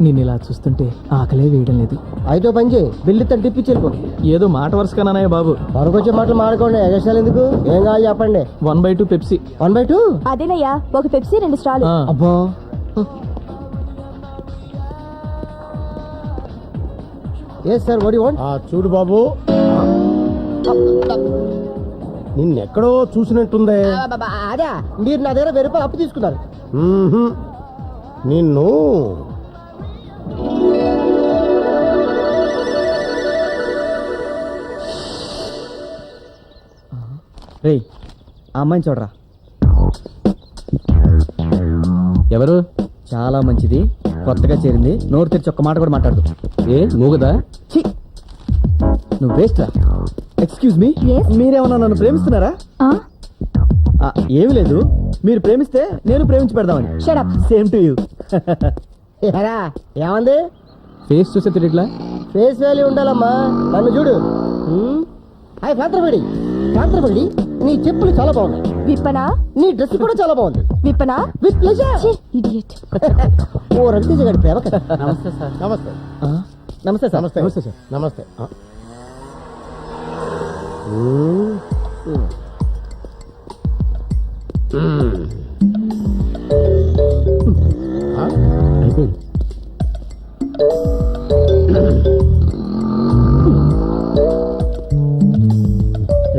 నేను ఇలా చూస్తుంటే ఆకలే వేయడం లేదు. అయితే పని చేయి, బిల్లు టిప్పించి వెళ్ళిపో. ఏదో మాట వరుసగానయ్య బాబు. వరకొచ్చే మాటలు మాడుకోండి, ఎగస్టాలు ఎందుకు? ఏం కావాలి చెప్పండి. 1/2 పెప్సీ. 1/2? అదేనయ్యా, ఒక పెప్సీ 2 స్ట్రాలు. అబ్బో, ఏ సార్ వాట్ యు వాంట్? చూడు బాబు, నిన్నెక్కడో చూసినట్టుందే. అదే, మీరు నా దగ్గర 1000 రూపాయలు అప్పు తీసుకున్నారు. నిన్ను రే, ఆ అమ్మాయిని చూడరా. ఎవరు? చాలా మంచిది, కొత్తగా చేరింది, నోరు తెరిచి ఒక్క మాట కూడా మాట్లాడదు. ఏ మూగదా? ఛీ, నువ్వు వేస్ట్ రా. Excuse me, Yes? మీరేమన్నా నన్ను ప్రేమిస్తున్నారా? ఏమి లేదు, మీరు ప్రేమిస్తే నేను ప్రేమించి పెడదామని. Shut up. Same to you. ఏమంది? ఫేస్ చూసే తిరిగిట్లా. ఫేస్ వాల్యూ ఉండాలమ్మా, నన్ను చూడు. హాయ్ కాంత్రపడి, కాంత్రపడి, నీ చెప్పులు చాలా బాగున్నాయి. విప్పనా? నీ డ్రెస్ కూడా చాలా బాగుంది. విప్పనా? With pleasure. ఇడియట్. ఓ రవితేజ గారి ప్రేమ కదా. నమస్తే సార్. నమస్తే నమస్తే సార్. నమస్తే నమస్తే సార్. నమస్తే. అయిపోయింది.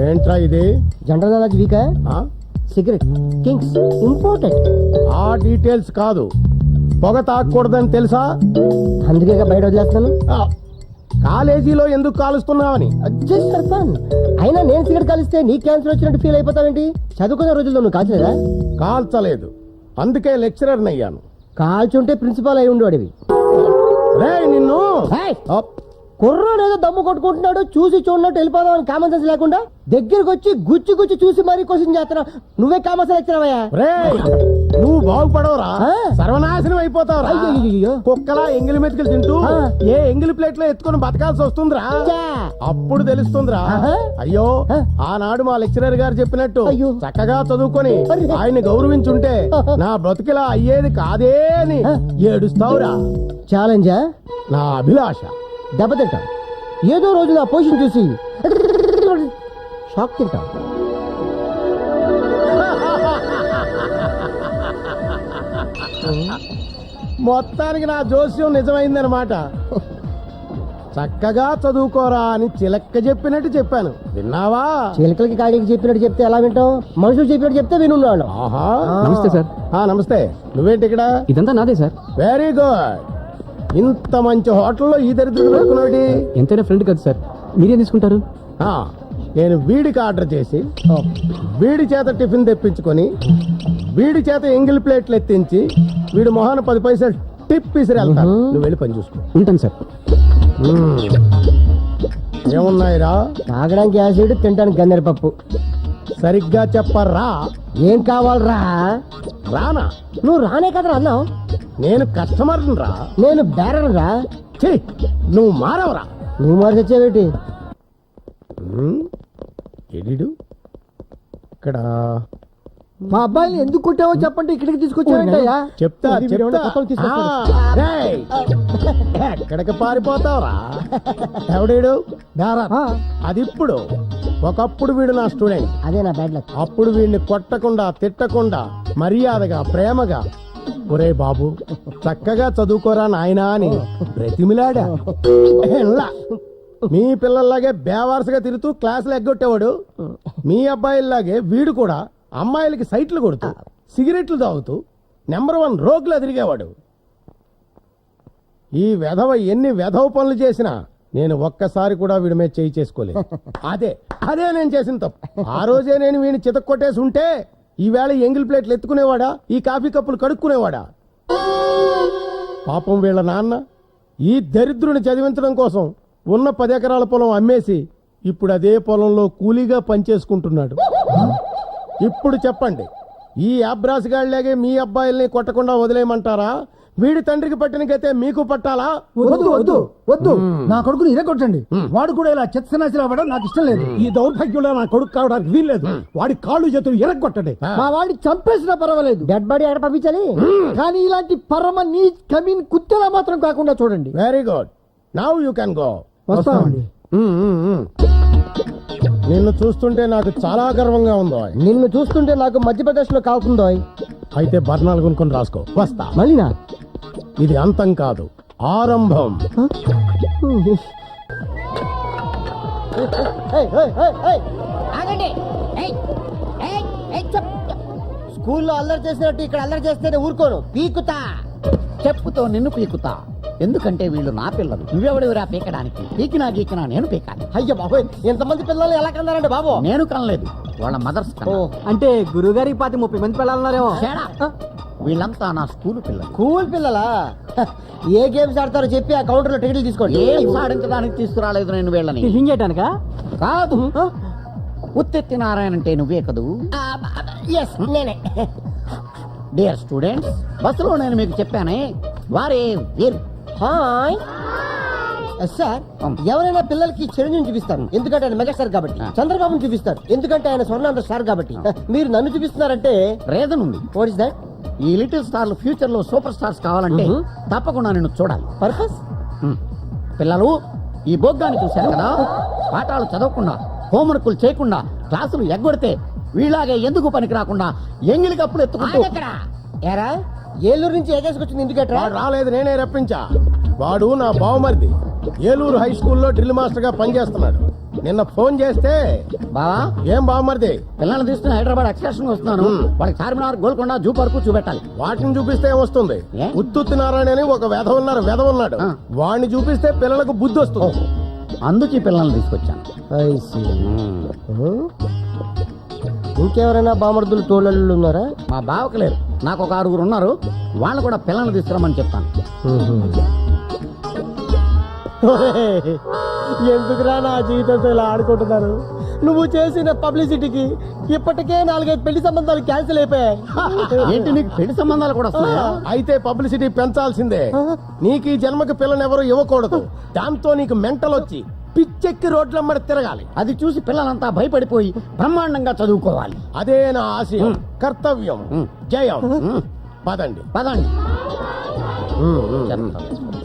ఏంట్రా ఇది? జనరల్ నాలెడ్జ్ వీకా? ఆ? Cigarette kings important. ఆ డీటెయిల్స్ కాదు, పొగ తాగకూడదని తెలుసా? అందుకే బయట వదిలేస్తున్నాను. ఆ, కాలేజీలో ఎందుకు కాలుస్తున్నావని. Just for fun. అయినా నేను సిగరెట్ కాలిస్తే నీ క్యాన్సర్ వచ్చినట్టు ఫీల్ అయిపోతావేంటి? చదువుకున్న రోజుల్లో నువ్వు కాల్చలేదా? కాల్చలేదు, అందుకే లెక్చరర్ అయ్యాను. కాల్చుంటే ప్రిన్సిపాల్ అయి ఉండేవాడివి. రేయ్ నిన్ను. ఏయ్! అప్. కుర్రోడు ఏదో దమ్ము కొట్టుకుంటున్నాడు, చూసి చూడనట్టు వెళ్ళిపోదాం అని కామన్ సెన్స్ లేకుండా దగ్గరికి వచ్చి గుచ్చి గుచ్చి చూసి మరీ క్వశ్చన్ చేస్తున్నావు. నువ్వే కామన్ సెన్స్ ఇచ్చినావయ్యా. రేయ్, నువ్వు బాగుపడవురా, ఆ? సర్వనాశనం అయిపోతావురా. అయ్యయ్యయ్యో. కుక్కలా ఎంగిలి మెతుకులు తింటూ ఆ. ఏ ఎంగిలి ప్లేట్ లో ఎత్తుకొని బతకాల్సి వస్తుందిరా. ఛా! అప్పుడు తెలుస్తుందిరా. ఆహా. అయ్యో, ఆ. ఆనాడు మా లెక్చరర్ గారు చెప్పినట్టు అయ్యో. చక్కగా చదువుకొని అరే. ఆయన్ని గౌరవించుంటే ఆహా. నా బ్రతికిలా అయ్యేది కాదే అని ఆ. ఏడుస్తావురా. ఛాలెంజా? నా అభిలాష. దెబ్బతింటాం. ఏదో రోజు నా పొజిషన్ చూసి షాక్ తింటాం. మొత్తానికి నా జోస్యం నిజమైందనమాట. చక్కగా చదువుకోరా అని చిలక్క చెప్పినట్టు చెప్పాను, విన్నావా? చిలకలకి కాకి చెప్పినట్టు చెప్తే ఎలా వింటాం? మనుషులు చెప్పినట్టు చెప్తే వినున్నాడు. ఆహా. నమస్తే సార్. నమస్తే. నువ్వేంటి ఇక్కడ? ఇదంతా నాదే సార్. Very good. ఇంత మంచి హోటల్లో ఈ దరిద్రుడు పెట్టుకున్నాడు. ఎంతైనా ఫ్రెండ్ కదా సార్, మీరేం తీసుకుంటారు? నేను వీడికి ఆర్డర్ చేసి వీడి చేత టిఫిన్ తెప్పించుకొని వీడి చేత ఎంగిల్ ప్లేట్లు ఎత్తించి వీడి మొహాన 10 పైసలు టిప్ ఇసిరి వెళ్తాను. నువ్వు వెళ్ళి పని చూసుకో. ఉంటాను సార్. ఏమున్నాయిరా? తాగడానికి యాసిడ్, తినడానికి గన్నేరు పప్పు. సరిగ్గా చెప్పరా. ఏం కావాలరా? రానా? నువ్వు రానే కదరా అన్నావు. నేను కస్టమర్ రా. నేను బేరర్ రా. ఛీ, నువ్వు మారవరా. నువ్వు మరి తెచ్చావేటి? ఎడిడు ఇక్కడ. మా అబ్బాయిని ఎందుకు కొట్టావో చెప్పండి, ఇక్కడికి తీసుకొచ్చావేంటయ్యా? చెప్తా అది వీడు చెప్తా. కొత్తలు తీసుకొస్తాడు. రేయ్, ఎక్కడికి పారిపోతావురా? ఎవడీడు? అది ఇప్పుడు. ఒకప్పుడు వీడు నా స్టూడెంట్. అదే నా బ్యాడ్ లక్. అప్పుడు వీడిని కొట్టకుండా తిట్టకుండా మర్యాదగా ప్రేమగా ఒరే బాబు చక్కగా చదువుకోరా నాయనా అని బ్రతిమిలాడా. ఎల్లా. మీ పిల్లల్లాగే బేవారసుగా తిరుగుతూ క్లాసులు ఎగ్గొట్టేవాడు. మీ అబ్బాయిల్లాగే వీడు కూడా అమ్మాయిలకి సైట్లు కొడుతూ సిగరెట్లు తాగుతూ నెంబర్ 1 రోగులు తిరిగేవాడు. ఈ వెధవ ఎన్ని వెధవ పనులు చేసినా నేను ఒక్కసారి కూడా వీడి మీద చేయి చేసుకోలేదు. అదే నేను చేసిన తప్పు. ఆ రోజే నేను వీడిని చితక్కొట్టేసి ఉంటే ఈవేళ ఎంగిల్ ప్లేట్లు ఎత్తుకునేవాడా, ఈ కాఫీ కప్పులు కడుక్కునేవాడా? పాపం వీళ్ళ నాన్న ఈ దరిద్రుని చదివించడం కోసం ఉన్న 10 ఎకరాల పొలం అమ్మేసి ఇప్పుడు అదే పొలంలో కూలీగా పనిచేసుకుంటున్నాడు. ఇప్పుడు చెప్పండి, ఈ అబ్రాసిగాళ్లాగే మీ అబ్బాయిల్ని కొట్టకుండా వదిలేయమంటారా? వీడి తండ్రికి పట్టిన గతే మీకు పట్టాలా? వద్దు వద్దు వద్దు నా కొడుకుని ఇరగొట్టండి. వాడు కూడా ఇలా చెత్తనాశలు అవ్వడం నాకు ఇష్టం లేదు. ఈ దౌర్భాగ్యంలో నా కొడుకు కావడానికి వీల్లేదు. వాడి కాళ్ళు చేతులు ఎరగొట్టండి. మా వాడిని చంపేసినా పర్వాలేదు, డెడ్ బాడీ ఎక్కడ పంపించాలి? కానీ ఇలాంటి పరమ నీ కమీన్ కుత్తెలా మాత్రం కాకుండా చూడండి. Very good, now you can go. వస్తామండి. నిన్ను చూస్తుంటే నాకు చాలా గర్వంగా ఉందో. నిన్ను చూస్తుంటే నాకు మధ్యప్రదేశ్ లో కాకుందో. అయితే బర్ణాలు కొనుక్కొని రాసుకో. వస్తా. మళ్ళీనా? ఇది అంతం కాదు, ఆరంభం. స్కూల్లో అల్లరి చేసినట్టు ఇక్కడ అల్లరి చేస్తేనే ఊరుకోను, పీకుతా. చెప్పుతో నిన్ను పీకుతా. ఎందుకంటే వీళ్ళు నా పిల్లలు. నువ్వెవడివిరా పీకడానికి? పీకినా గీకినా నేను పీకాలి. అయ్యో బాబోయ్, ఎంతమంది పిల్లల్ని ఎలా కన్నారండి బాబు? నేను కనలేదు, వాళ్ళ మదర్స్ కన్నా. అంటే గురుగారి 30 మంది పిల్లలున్నారేమో. తేడా. వీళ్ళంతా నా స్కూల్ పిల్లలు. స్కూల్ పిల్లలా? ఏ గేమ్స్ ఆడతారో చెప్పి ఆ కౌంటర్ లో టికెట్లు తీసుకోండి. ఏం సాధించడానికి తీసుకురాలేదు నేను వీళ్ళని. టిఫిన్ చేయటానికా? కాదు, ఉత్తెత్తి నారాయణ అంటే నువ్వే కదూ? ఎస్, నేనే. డియర్ స్టూడెంట్స్, బస్సులో నేను మీకు చెప్పానే, వారే వీరు. Hi sir. ఎవరైనా పిల్లలకి చిరంజీవిని చూపిస్తారు ఎందుకంటే ఆయన మెగాస్టార్ కాబట్టి. చంద్రబాబుని చూపిస్తారు ఎందుకంటే ఆయన స్వర్ణాంధ్ర స్టార్ కాబట్టి. మీరు నన్ను చూపిస్తున్నారంటే రీజన్ ఉంది. What is that? ఈ లిటిల్ స్టార్లు ఫ్యూచర్ లో సూపర్ స్టార్స్ కావాలంటే తప్పకుండా నేను చూడాలి. పర్పస్? పిల్లలు, ఈ బొగ్గాన్ని చూశారు కదా, పాఠాలు చదవకుండా హోంవర్కులు చేయకుండా క్లాసులు ఎగ్గొడితే వీళ్ళాగే ఎందుకు పనికి రాకుండా ఎంగిలి కప్పులు ఎత్తుకుంటూ ఏరా, ఏలూరు నుంచి ఎగేసుకొచ్చింది ఎందుకట్రా? వాడు రాలేదు, నేనే రప్పించా. వాడు నా బావమరిది, ఏలూరు హై స్కూల్లో డ్రిల్ మాస్టర్ గా పనిచేస్తున్నాడు. నిన్న ఫోన్ చేస్తే, బావా ఏం బావమరిది, పిల్లల్ని తీసుకుని హైదరాబాద్ ఎక్స్కర్షన్ వస్తున్నాను, వాళ్ళకి చార్మినార్, గోల్కొండ, జూ పార్కు చూపెట్టాలి. వాటిని చూపిస్తే వస్తుంది. ఏ? ఉత్తుత్తి నారాయణ అని ఒక వెధ ఉన్నాడు. వాడిని చూపిస్తే పిల్లలకు బుద్ధి వస్తుంది. అందుకే ఈ పిల్లల్ని తీసుకొచ్చాను. ఇంకెవరైనా బామర్దులు తోళ్ళు ఉన్నారా? మా బావకు లేరు, నాకు ఒక 6 ఉన్నారు. వాళ్ళు కూడా పిల్లల్ని తీసుకురమ్మని చెప్తాను. ఎందుకురా నా జీవితంతో ఇలా ఆడుకుంటున్నారు? నువ్వు చేసిన పబ్లిసిటీకి ఇప్పటికే 4-5 పెళ్లి సంబంధాలు క్యాన్సిల్ అయిపోయాయి. ఏంటి, నీకు పెళ్లి సంబంధాలు కూడా వస్తున్నాయా? అయితే పబ్లిసిటీ పెంచాల్సిందే. నీకు ఈ జన్మకి పిల్లని ఎవరు ఇవ్వకూడదు. దాంతో నీకు మెంటల్ వచ్చి పిచ్చెక్కి రోడ్లమ్మడి తిరగాలి. అది చూసి పిల్లలంతా భయపడిపోయి బ్రహ్మాండంగా చదువుకోవాలి. అదే నా ఆశయం, కర్తవ్యం, జయం. పదండి. పదండి.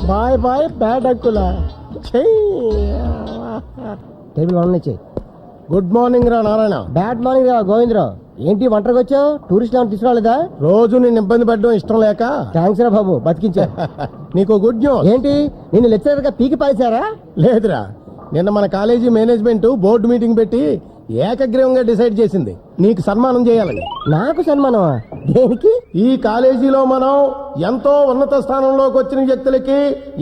బాయ్ బాయ్ బ్యాడ్ అంకులా. టేబుల్ వన్ నుంచి. గుడ్ మార్నింగ్ రా నారాయణ. బ్యాడ్ మార్నింగ్ రా గోవిందరావు. ఏంటి ఒంటరికి వచ్చావు? టూరిస్ట్ ఏమైనా తీసుకురాలేదా? రోజు నేను ఇబ్బంది పెట్టడం ఇష్టం లేక. థ్యాంక్స్ రా బాబు, బతికించా. నీకు గుడ్ న్యూస్. ఏంటి, నిన్ను లెక్చరర్ గా పీకి పారేశారా? లేదురా, నిన్న మన కాలేజీ మేనేజ్మెంట్ బోర్డు మీటింగ్ పెట్టి ఏకగ్రీవంగా డిసైడ్ చేసింది నీకు సన్మానం చేయాలని. నాకు సన్మానమా? దేనికి? ఈ కాలేజీలో మనం ఎంతో ఉన్నత స్థానంలోకి వచ్చిన వ్యక్తులకి,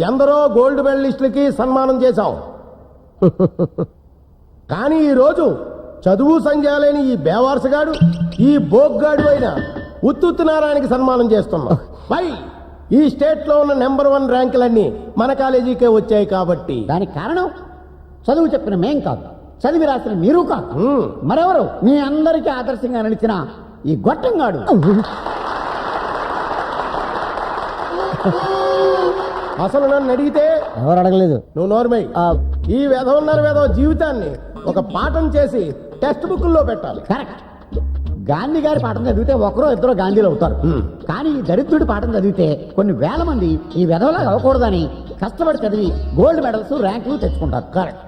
ఎందరో గోల్డ్ మెడలిస్టులకి సన్మానం చేశాం. కానీ ఈ రోజు చదువు సంధ్యాలేని ఈ బేవార్సగాడు, ఈ బోగ్గాడు అయిన ఉత్తుత్తి నారాయణకి సన్మానం చేస్తున్నాం. పై ఈ స్టేట్ లో ఉన్న నెంబర్ 1 ర్యాంకులన్నీ మన కాలేజీకే వచ్చాయి కాబట్టి. దానికి కారణం చదువు చెప్పిన మేం కాదు, చదివి రాసిన మీరు కాదు, మరెవరు? మీ అందరికీ ఆదర్శంగా నిలిచిన ఈ గొట్టంగాడు. అసలు నన్ను అడిగితే ఎవరు అడగలేదు. నువ్వు నోర్మై. ఈ వెధ జీవితాన్ని ఒక పాఠం చేసి టెక్స్ట్ బుక్లో పెట్టాలి. కరెక్ట్. గాంధీ గారి పాఠం చదివితే ఒకరో ఇద్దరు గాంధీలు అవుతారు. కానీ ఈ దరిద్రుడి పాఠం చదివితే కొన్ని వేల మంది ఈ వెధవలాగా అవ్వకూడదని కష్టపడి చదివి గోల్డ్ మెడల్స్, ర్యాంకులు తెచ్చుకుంటారు. కరెక్ట్.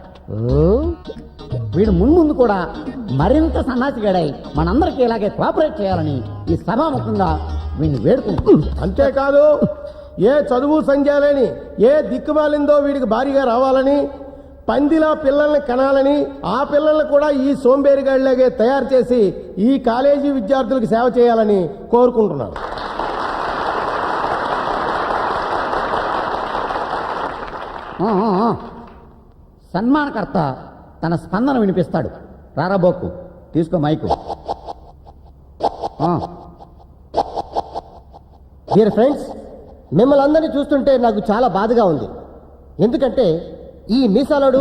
వీడు ముందు కూడా మరింత సన్నాసిగాడై మనందరికీ ఇలాగే కోఆపరేట్ చేయాలని ఈ సభాముఖంగా వీడిని వేడుకుంటున్నాం. అంతేకాదు, ఏ చదువు సంఖ్య లేని ఏ దిక్కుమాలిందో వీడికి భారీగా రావాలని, పందిలా పిల్లల్ని కనాలని, ఆ పిల్లల్ని కూడా ఈ సోంబేరిగాడిలాగే తయారు చేసి ఈ కాలేజీ విద్యార్థులకు సేవ చేయాలని కోరుకుంటున్నాను. సన్మానకర్త తన స్పందన వినిపిస్తాడు. రారాబోకు, తీసుకో మైకు. డియర్ ఫ్రెండ్స్, మిమ్మల్ని అందరినీ చూస్తుంటే నాకు చాలా బాధగా ఉంది. ఎందుకంటే ఈ మీసాలోడు,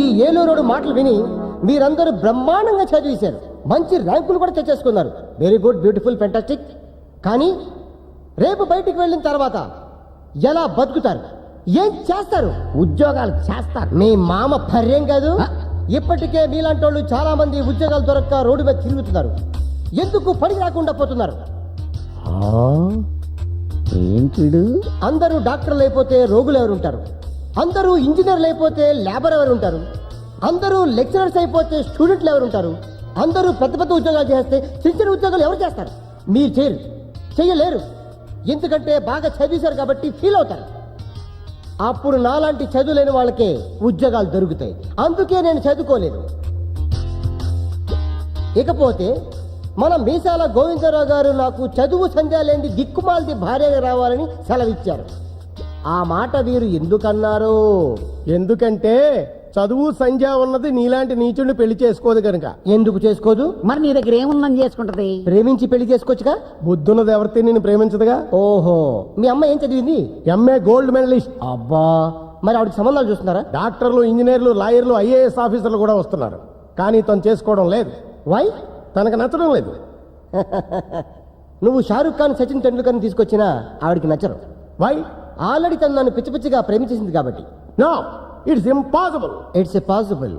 ఈ ఏలూరోడు మాటలు విని మీరందరూ బ్రహ్మాండంగా చదివేశారు, మంచి ర్యాంకులు కూడా తెచ్చేసుకున్నారు. Very good, beautiful, fantastic. కానీ రేపు బయటికి వెళ్ళిన తర్వాత ఎలా బతుకుతారు, ఏం చేస్తారు? ఉద్యోగాలు చేస్తారు. మీ మామ పర్యం కాదు. ఇప్పటికే మీలాంటి వాళ్ళు చాలా మంది ఉద్యోగాలు దొరక్క రోడ్డు మీద తిరుగుతున్నారు. ఎందుకు పని రాకుండా పోతున్నారు? ఏంటిడు? అందరూ డాక్టర్లు అయిపోతే రోగులు ఎవరు ఉంటారు? అందరూ ఇంజనీర్లు అయిపోతే లేబర్ ఎవరు ఉంటారు? అందరూ లెక్చరర్స్ అయిపోతే స్టూడెంట్లు ఎవరు ఉంటారు? అందరూ పెద్ద పెద్ద ఉద్యోగాలు చేస్తే చిన్న చిన్న ఉద్యోగాలు ఎవరు చేస్తారు? మీరు చెయ్యలేరు. ఎందుకంటే బాగా చదివేశారు కాబట్టి ఫీల్ అవుతారు. అప్పుడు నాలాంటి చదువు లేని వాళ్ళకే ఉద్యోగాలు దొరుకుతాయి. అందుకే నేను చదువుకోలేదు. ఇకపోతే మన మీసాల గోవిందరావు గారు నాకు చదువు సంధ్య లేని దిక్కుమాలది భార్యగా రావాలని సెలవిచ్చారు. ఆ మాట వీరు ఎందుకన్నారు? ఎందుకంటే చదువు సంధ్య ఉన్నది నీలాంటి నీచుడిని పెళ్లి చేసుకోదు కనుక. ఎందుకు చేసుకోదు? మరి నీ దగ్గర ఏముందని చేసుకుంటది? ప్రేమించి పెళ్లి చేసుకోవచ్చుగా. బుద్ధున్నది ఎవరితే నేను ప్రేమించదుగా. ఓహో, మీ అమ్మ ఏం చదివింది? MA gold medallist. అబ్బా, మరి ఆవిడకి సంబంధాలు చూస్తున్నారా? డాక్టర్లు, ఇంజనీర్లు, లాయర్లు, ఐఏఎస్ ఆఫీసర్లు కూడా వస్తున్నారు. కానీ తను చేసుకోవడం లేదు. వై? తనకు నచ్చడం లేదు. నువ్వు షారుఖ్ ఖాన్, సచిన్ టెండూల్కర్ తీసుకొచ్చినా ఆవిడకి నచ్చరు. వై? ఆల్రెడీ తను నన్ను పిచ్చి పిచ్చిగా ప్రేమించేసింది కాబట్టి. No, it's impossible. It's a possible.